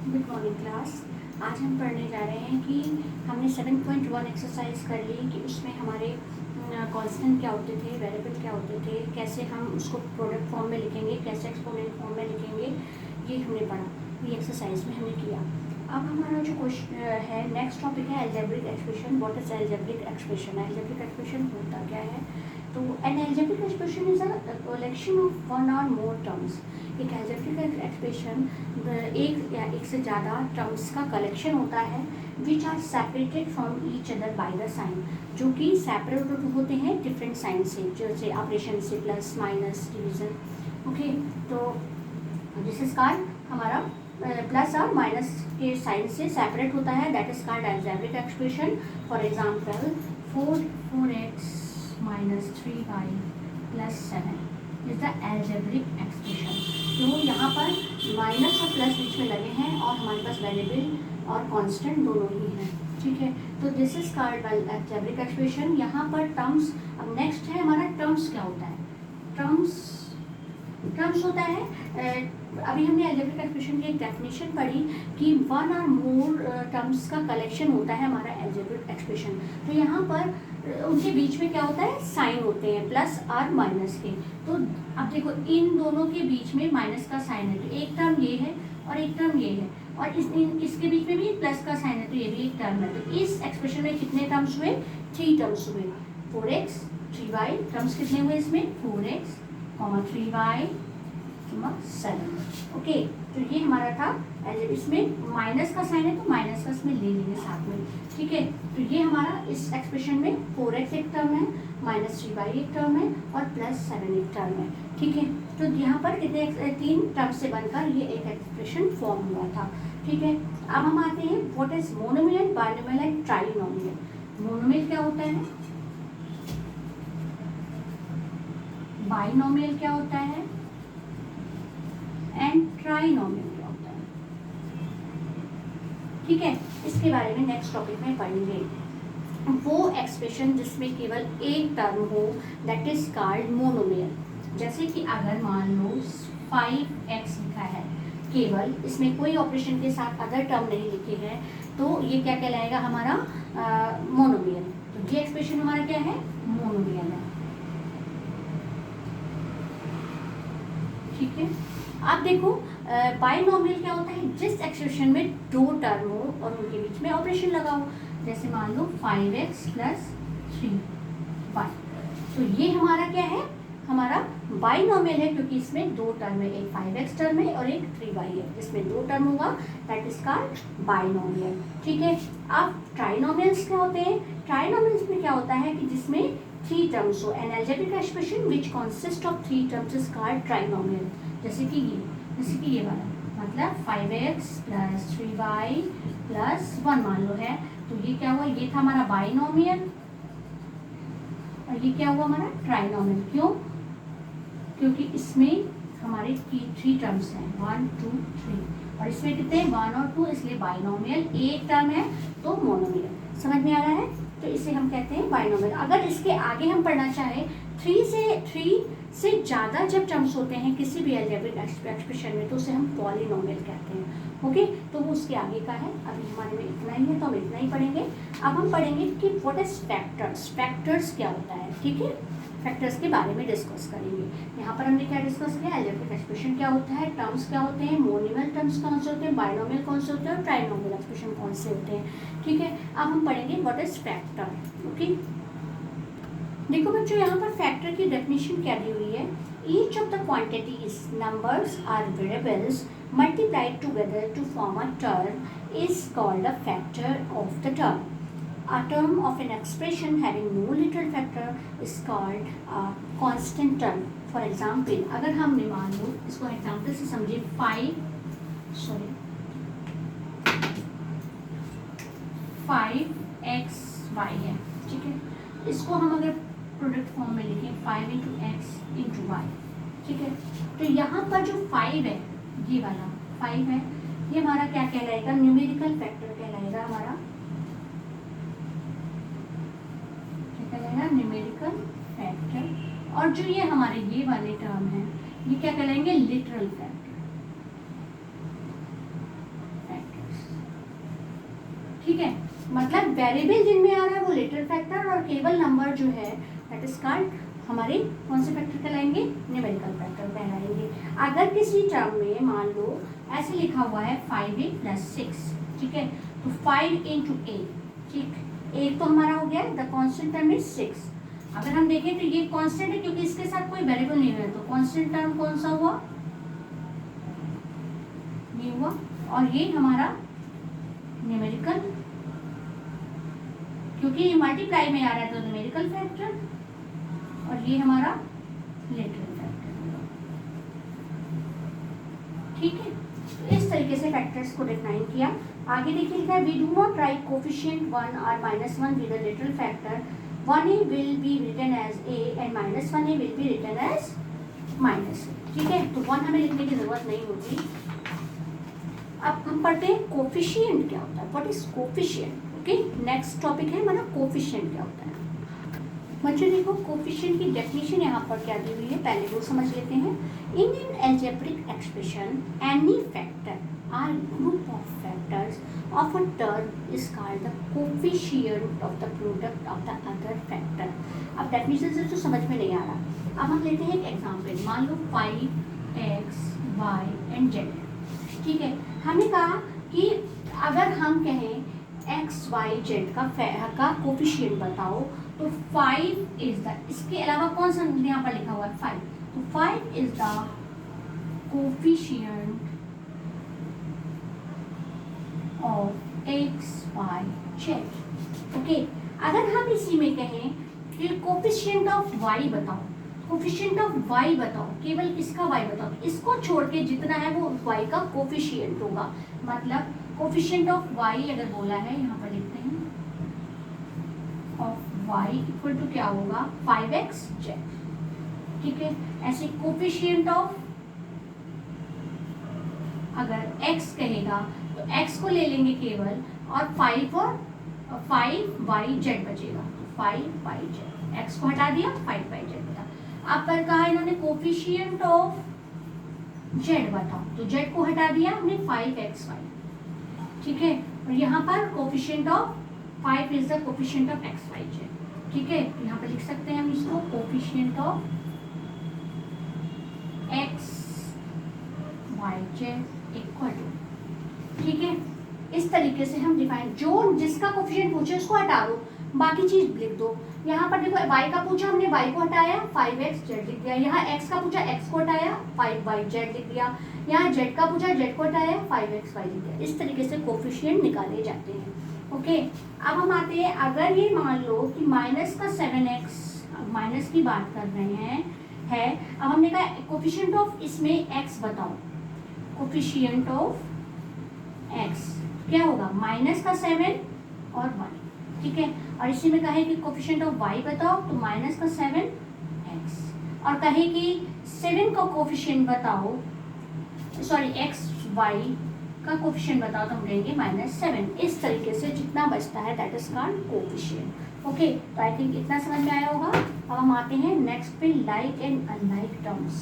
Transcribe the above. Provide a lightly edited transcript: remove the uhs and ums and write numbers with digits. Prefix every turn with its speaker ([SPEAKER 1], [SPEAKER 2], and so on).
[SPEAKER 1] Good morning class. आज हम पढ़ने जा रहे हैं कि हमने 7.1 एक्सरसाइज कर ली कि उसमें हमारे कांस्टेंट क्या होते थे, वेरिएबल क्या होते थे, कैसे हम उसको प्रोडक्ट फॉर्म में लिखेंगे, कैसे एक्सपोनेंट फॉर्म में लिखेंगे, ये हमने पढ़ा। ये एक्सरसाइज में हमने किया। अब हमारा जो क्वेश्चन है, नेक्स्ट टॉपिक है algebraic expression. What is algebraic expression? Algebraic expression होता क्या है? तो N algebraic expression is a collection of one और मोर टर्म्स। एक अलजेब्रिक एक्सप्रेशन एक या एक से ज़्यादा टर्म्स का कलेक्शन होता है which are separated from each other by the sign, जो कि सेपरेट होते हैं डिफरेंट साइन से, जैसे ऑपरेशन से, प्लस माइनस डिवीजन। ओके, तो दिस इज कॉल्ड हमारा प्लस और माइनस के साइन से सेपरेट होता है, that is called algebraic expression. For example 4x minus 3y plus 7 is the algebraic expression. तो यहाँ पर माइनस और प्लस बीच में लगे हैं और हमारे पास वेरिएबल और कांस्टेंट दोनों ही हैं, ठीक है। तो this is called algebraic expression. यहाँ पर टर्म्स, अब नेक्स्ट है हमारा टर्म्स क्या होता है। टर्म्स होता है, अभी हमने अलजेब्रिक एक्सप्रेशन की एक डेफिनेशन पढ़ी कि वन और मोर टर्म्स का कलेक्शन होता है हमारा अलजेब्रिक एक्सप्रेशन। तो यहाँ पर उनके बीच में क्या होता है, साइन होते हैं प्लस और माइनस के। तो अब देखो इन दोनों के बीच में माइनस का साइन है, तो एक टर्म ये है और एक टर्म ये है, और इसके बीच में भी प्लस का साइन है, तो ये भी एक टर्म है। तो इस एक्सप्रेशन में कितने टर्म्स हुए? 3 टर्म्स हुए। 4x 3y टर्म्स कितने हुए इसमें? 4x 3y 7। ओके, तो ये हमारा था। इसमें माइनस का साइन है तो माइनस का इसमें ले लेंगे साथ में, ठीक है। तो ये हमारा इस एक्सप्रेशन में 4x एक टर्म है, माइनस 3y एक टर्म है और प्लस 7 एक टर्म है, ठीक है। तो यहाँ पर कितने 3 टर्म से बनकर ये एक एक्सप्रेशन फॉर्म हुआ था, ठीक है। अब हम आते हैं what is monomial, binomial and trinomial. Monomial क्या होता है, बाइनोमियल क्या होता है एंड ट्राइनोमियल क्या होता है, ठीक है। इसके बारे में नेक्स्ट टॉपिक में पढ़ेंगे। वो एक्सप्रेशन जिसमें केवल एक टर्म हो दैट इज कॉल्ड मोनोमियल। जैसे कि अगर मान लो 5x लिखा है, केवल इसमें कोई ऑपरेशन के साथ अदर टर्म नहीं लिखे हैं, तो ये क्या कहलाएगा हमारा मोनोमियल। तो ये एक्सप्रेशन हमारा क्या है, मोनोमियल है, ठीक है। अब देखो बाइनोमियल क्या होता है, जिस एक्सप्रेशन में दो टर्म हो और उनके बीच में ऑपरेशन लगा हो। जैसे मान लो 5x प्लस 3y, तो ये हमारा क्या है, हमारा बाइनोमियल है, क्योंकि इसमें दो टर्म है, एक 5x टर्म है और एक 3y है, जिसमें दो टर्म होगा दैट इज कॉल्ड बाइनोमियल, ठीक है। अब ट्राइनोमियल्स क्या होते हैं? ट्राइनोमियल्स में क्या होता है कि जिसमें 3 टर्म्स हो। N algebraic expression which consist of 3 terms is called trinomial. जैसे कि ये वाला, मतलब 5x प्लस 3y प्लस 1 मान लो है, तो ये क्या हुआ, ये था हमारा बाइनोमियल और ये क्या हुआ हमारा ट्राइनोमियल। क्यों? क्योंकि इसमें हमारे 3 टर्म्स हैं, 1 2 3, और इसमें कितने 1 और 2, इसलिए बाइनोमियल। एक टर्म है तो मोनोमियल। समझ में आ रहा है? तो इसे हम कहते हैं बाइनोमियल। अगर इसके आगे हम पढ़ना चाहें 3 से ज़्यादा जब टर्म्स होते हैं किसी भी अलजेब्रिक एक्सप्रेशन में, तो उसे हम पॉलिनोमियल कहते हैं, ओके। तो वो उसके आगे का है, अभी हमारे में इतना ही है तो हम इतना ही पढ़ेंगे। अब हम पढ़ेंगे कि व्हाट इज फैक्टर्स। फैक्टर्स क्या होता है, ठीक है। फैक्टर्स के बारे में डिस्कस करेंगे। यहाँ पर हमने क्या डिस्कस किया, अलजेब्रिक एक्सप्रेशन क्या होता है, टर्म्स क्या होते हैं, मोनोमियल टर्म्स कौन से होते हैं, बाइनोमियल कौन से होते हैं और ट्राइनोमियल एक्सप्रेशन कौन से होते हैं, ठीक है। अब हम पढ़ेंगे व्हाट इज फैक्टर, ओके। देखो बच्चों, यहाँ पर फैक्टर की डेफिनेशन क्या दी हुई है, each of the quantities numbers or variables multiplied together to form a term is called a factor of the term. A term of an expression having no literal factor is called a constant term. For example, अगर हमने मान लो इसको example से समझे, 5xy है, ठीक है। इसको हम अगर प्रोडक्ट फॉर्म में लिखें 5 इंटू एक्स इंटू वाई, ठीक है। तो यहाँ पर जो 5 है, ये वाला 5 है, ये हमारा क्या कहलाएगा, न्यूमेरिकल फैक्टर कहलाएगा हमारा, न्यूमेरिकल फैक्टर। और जो ये हमारे ये वाले टर्म है, ये क्या कहलाएंगे, लिटरल फैक्टर। ठीक है, मतलब वेरिएबल जिनमें आ रहा है वो लिटिल फैक्टर, और केवल नंबर जो है दैट इज कॉल्ड हमारे कौन से फैक्टर कहलाएंगे, न्यूमेरिकल फैक्टर कहलाएंगे। अगर किसी टर्म में मान लो ऐसे लिखा हुआ है 5a + 6, ठीक है, तो 5 × a, ठीक, एक तो हमारा हो गया, द कांस्टेंट टर्म इज 6। अगर हम देखें तो ये कांस्टेंट है क्योंकि इसके साथ कोई वेरिएबल नहीं है, तो कांस्टेंट टर्म कौन सा हुआ, ये हुआ, और ये हमारा न्यूमेरिकल, क्योंकि ये मल्टीप्लाई में आ रहा है तो न्यूमेरिकल फैक्टर, और ये हमारा लिटरल फैक्टर होगा, ठीक है। तो इस तरीके से फैक्टर्स को डिफाइन किया। आगे देखिए लिखा है, we do not write coefficient 1 और -1 with the literal factor, 1a will be written as a and -1a will be written as -a, ठीक है, तो 1 हमें लिखने की जरूरत नहीं होगी। अब हम पढ़ते हैं कोफिशिएंट क्या होता है, what is coefficient. Okay, next topic है हमारा कोफिशिएंट क्या होता है। बच्चों देखो, कोफिशिएंट की डेफिनेशन यहाँ पर क्या दी हुई है, पहले वो समझ लेते हैं। In an algebraic expression any factor or group of factors of a term is called the coefficient of the product of the other factor। अब डेफिनेशन से तो समझ में नहीं आ रहा। अब हम लेते हैं एक एग्जांपल, मान लो 5x, y and z, ठीक है। हमने कहा कि अगर हम कहें x, y, z का कोफिशिएंट बताओ, तो 5 इज द, इसके अलावा कौन सा यहाँ पर लिखा हुआ है 5, तो 5 is the coefficient of x, y, z। Okay, अगर हम इसी में कहें कि कोफिशिएंट ऑफ y बताओ, कोफिशिएंट ऑफ y बताओ, केवल किसका y बताओ, इसको छोड़ के जितना है वो y का कोफिशिएंट होगा। मतलब कोफिशिएंट ऑफ y अगर बोला है, यहाँ पर लिखते हैं, ऑफ y इक्वल टू क्या होगा 5x z, ठीक है। ऐसे कोफिशिएंट ऑफ अगर x कहेगा तो x को ले लेंगे केवल, और 5 और 5y/z बचेगा, तो 5y/z, x को हटा दिया 5y/z बता। अब पर कहा इन्होंने कोफिशिएंट ऑफ z बताओ, तो z को हटा दिया हमने 5xy, ठीक है। और यहाँ पर coefficient of 5 is the coefficient of xyz, ठीक है। यहाँ पर लिख सकते हैं हम इसको coefficient of xyz equal to, ठीक है। इस तरीके से हम डिफाइन, जो जिसका कोफिशिएंट पूछे उसको हटा दो, बाकी चीज लिख दो। यहाँ पर देखो y का पूछा हमने y को हटाया 5xz लिख दिया, यहाँ x का पूछा x को हटाया 5yz लिख दिया, यहाँ z का पूछा z को हटाया 5xy लिख दिया। इस तरीके से कोफिशिएंट निकाले जाते हैं। ओके, अब हम आते हैं, अगर ये मान लो कि -7x, माइनस की बात कर रहे हैं है, अब हमने कहा कोफिशिएंट ऑफ इसमें x बताओ, कोफिशिएंट ऑफ x क्या होगा -7 और 1, ठीक है। और इसी में कहे कि कोफिशिएंट ऑफ y बताओ, तो -7x, और कहे कि 7 का कोफिशिएंट बताओ, सॉरी xy का कोफिशिएंट बताओ, तो हम कहेंगे -7। इस तरीके से जितना बचता है that is called coefficient. Okay, तो आई थिंक इतना समझ में आया होगा। अब हम आते हैं नेक्स्ट पे, लाइक एंड अनलाइक टर्म्स।